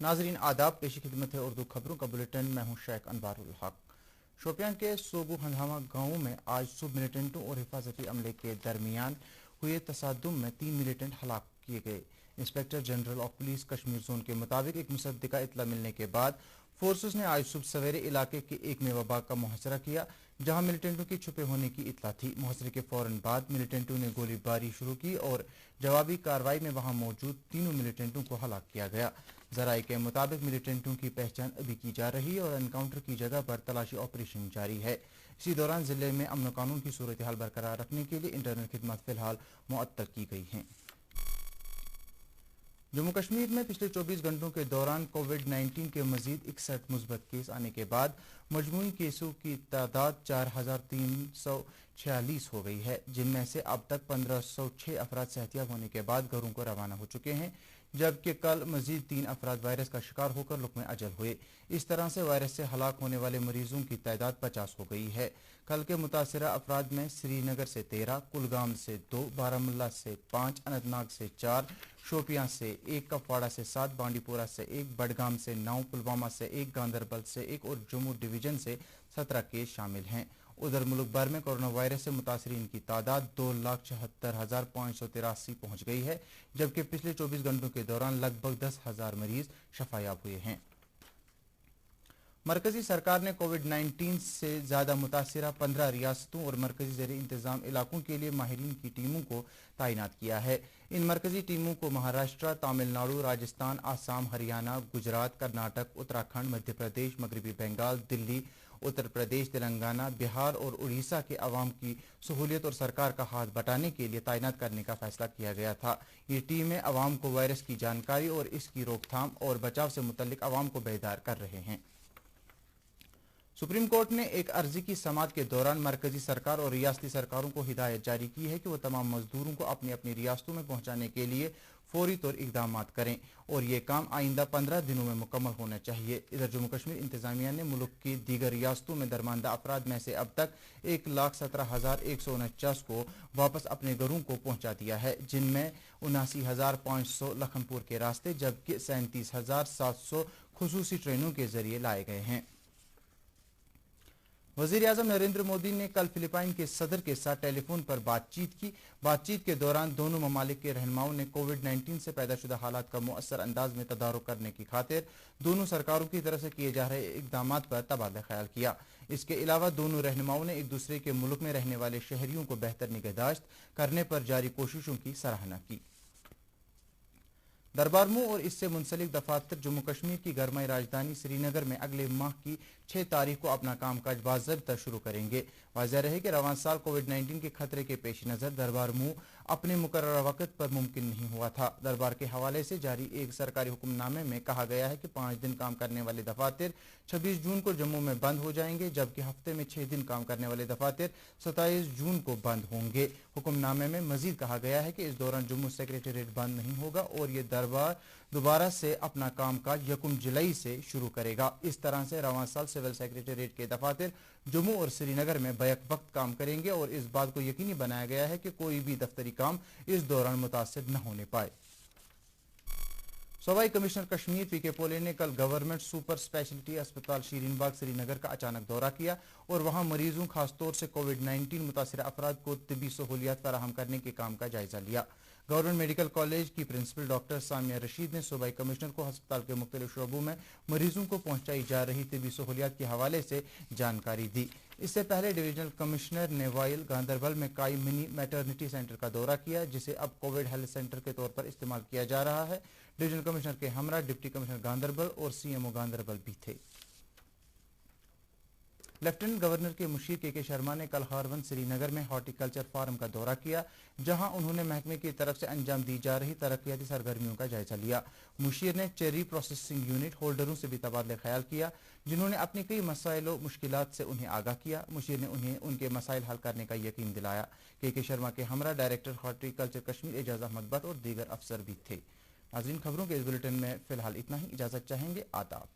नाजरीन आदाब, पेशी खिदमत है उर्दू खबरों का बुलेटिन। मैं हूं शेख अनवारुल हक। शोपियां के सोगू हंगामा गांव में आज सुबह मिलिटेंटों और हिफाजती अमले के दरमियान हुए तसादुम में 3 मिलिटेंट हलाक किए गए। Inspector general of police Kashmir zone के मुताबिक एक मुसद्दिका इतला मिलने के बाद फोर्सेस ने आज सुबह सवेरे इलाके के एक मेवा बाग का मुहासरा किया, जहां मिलिटेंटों के छुपे होने की इतला थी। मुहासरे के फौरन बाद मिलिटेंटों ने गोलीबारी शुरू की और जवाबी कार्रवाई में वहां मौजूद तीनों मिलिटेंटों को हलाक किया गया। जराये के मुताबिक मिलिटेंटों की पहचान अभी की जा रही है और एनकाउंटर की जगह पर तलाशी ऑपरेशन जारी है। इसी दौरान जिले में अमन कानून की सूरत हाल बरकरार रखने के लिए इंटरनल खिदमत फिलहाल मुअत्तल की गई हैं। जम्मू कश्मीर में पिछले 24 घंटों के दौरान कोविड-19 के मजीद 61 मुस्बत केस आने के बाद मजमूई केसों की तादाद 4346 हो गई है, जिनमें से अब तक 1506 अफराद सेहतियाब होने के बाद घरों को रवाना हो चुके हैं, जबकि कल मजीद 3 अफराद वायरस का शिकार होकर लुक्मे अजल हुए। इस तरह से वायरस से हलाक होने वाले मरीजों की तादाद 50 हो गई है। कल के मुतासरा अफराद में श्रीनगर से 13, कुलगाम से 2, बारामुल्ला से 5, अनंतनाग से 4, शोपियां से 1, कपवाड़ा से 7, बांडीपोरा से 1, बडगाम से 9, पुलवामा से 1, गांदरबल से 1 और जम्मू डिवीजन से 17 केस शामिल हैं। उधर मुल्क भर में कोरोना वायरस से मुतासरीन की तादाद 2,76,583 पहुंच गई है, जबकि पिछले 24 घंटों के दौरान लगभग 10,000 मरीज शफायाब हुए हैं। मरकजी सरकार ने कोविड-19 से ज्यादा मुतासरा 15 रियासतों और मरकजी ज़ेर इंतजाम इलाकों के लिए माहिरीन की टीमों को तैनात किया है। इन मरकजी टीमों को महाराष्ट्र, तमिलनाडु, राजस्थान, आसाम, हरियाणा, गुजरात, कर्नाटक, उत्तराखंड, मध्य प्रदेश, मगरबी बंगाल, दिल्ली, उत्तर प्रदेश, तेलंगाना, बिहार और उड़ीसा के अवाम की सहूलियत और सरकार का हाथ बटाने के लिए तैनात करने का फैसला किया गया था। ये टीमें अवाम को वायरस की जानकारी और इसकी रोकथाम और बचाव से मुतल्लिक अवाम को बेदार कर रहे हैं। सुप्रीम कोर्ट ने एक अर्जी की समाअत के दौरान मरकजी सरकार और रियासती सरकारों को हिदायत जारी की है कि वो तमाम मजदूरों को अपनी अपनी रियासतों में पहुंचाने के लिए फौरी तौर इकदाम करें और ये काम आइंदा 15 दिनों में मुकम्मल होना चाहिए। इधर जम्मू कश्मीर इंतजामिया ने मुल्क की दीगर रियासतों में दरमानदा अफराद में से अब तक 1,17,149 को वापस अपने घरों को पहुंचा दिया है, जिनमें 79,500 लखनपुर के रास्ते जबकि 37,700 खुसूसी ट्रेनों के जरिए लाए गए हैं। वज़ीर-ए-आज़म नरेंद्र मोदी ने कल फिलिपाइन के सदर के साथ टेलीफोन पर बातचीत की। बातचीत के दौरान दोनों ममालिक के रहनुमाओं ने कोविड-19 से पैदा शुदा हालात का मुअस्सर अंदाज में तदारुक करने की खातिर दोनों सरकारों की तरफ से किए जा रहे इकदाम पर तबादला ख्याल किया। इसके अलावा दोनों रहनुमाओं ने एक दूसरे के मुल्क में रहने वाले शहरियों को बेहतर निगहदाश्त करने पर जारी कोशिशों की सराहना की। दरबारमू और इससे मुंसलिक दफातर जम्मू कश्मीर की गरमाई राजधानी श्रीनगर में अगले माह की 6 तारीख को अपना कामकाज बाज़ाब्ता शुरू करेंगे। वाज़ेह रहे कि रवां साल कोविड-19 के खतरे के पेश नज़र दरबारमू अपने मुकर्रर वक्त पर मुमकिन नहीं हुआ था। दरबार के हवाले से जारी एक सरकारी हुक्मनामे में कहा गया है कि 5 दिन काम करने वाले दफातर 26 जून को जम्मू में बंद हो जाएंगे, जबकि हफ्ते में 6 दिन काम करने वाले दफातर 27 जून को बंद होंगे। हुक्मनामे में मजीद कहा गया है कि इस दौरान जम्मू सेक्रेटेरिएट बंद नहीं होगा और ये दरबार दोबारा से अपना कामकाज 1 जुलाई से शुरू करेगा। इस तरह से रवां साल सिविल सेक्रेटेरिएट के दफातर जम्मू और श्रीनगर में बैक वक्त काम करेंगे और इस बात को यकीनी बनाया गया है कि कोई भी दफ्तरी काम इस दौरान मुतासिर न होने पाए। सूबाई कमिश्नर कश्मीर पीके पोले ने कल गवर्नमेंट सुपर स्पेशलिटी अस्पताल शीरीन बाग श्रीनगर का अचानक दौरा किया और वहां मरीजों खासतौर से कोविड-19 मुतासिर अफराद को तिब्बी सहूलियात फराहम करने के काम का जायजा लिया। गवर्नमेंट मेडिकल कॉलेज की प्रिंसिपल डॉक्टर सामिया रशीद ने सूबाई कमिश्नर को अस्पताल के मुख्तलिफ शोबों में मरीजों को पहुंचाई जा रही तिब्बी सहूलियात के हवाले से जानकारी दी। इससे पहले डिविजनल कमिश्नर ने वाइल गांदरबल में काई मिनी मैटरनिटी सेंटर का दौरा किया, जिसे अब कोविड हेल्थ सेंटर के तौर पर इस्तेमाल किया जा रहा है। डिविजनल कमिश्नर के हमरा डिप्टी कमिश्नर गांदरबल और सीएमओ गांदरबल भी थे। लेफ्टिनेंट गवर्नर के मुशीर के शर्मा ने कल हारवन श्रीनगर में हॉर्टिकल्चर फार्म का दौरा किया, जहां उन्होंने महकमे की तरफ से अंजाम दी जा रही तरक्याती सरगर्मियों का जायजा लिया। मुशीर ने चेरी प्रोसेसिंग यूनिट होल्डरों से भी तबादला ख्याल किया, जिन्होंने अपने कई मसाइल और मुश्किलात से उन्हें आगाह किया। मुशीर ने उन्हें उनके मसाइल हल करने का यकीन दिलाया। के शर्मा के हमरा डायरेक्टर हॉर्टिकल्चर कश्मीर एजाज अहमद भट्ट और दीगर अफसर भी थे। नाज़रीन, खबरों के इस बुलेटिन में फिलहाल इतना ही। इजाजत चाहेंगे। आदाब।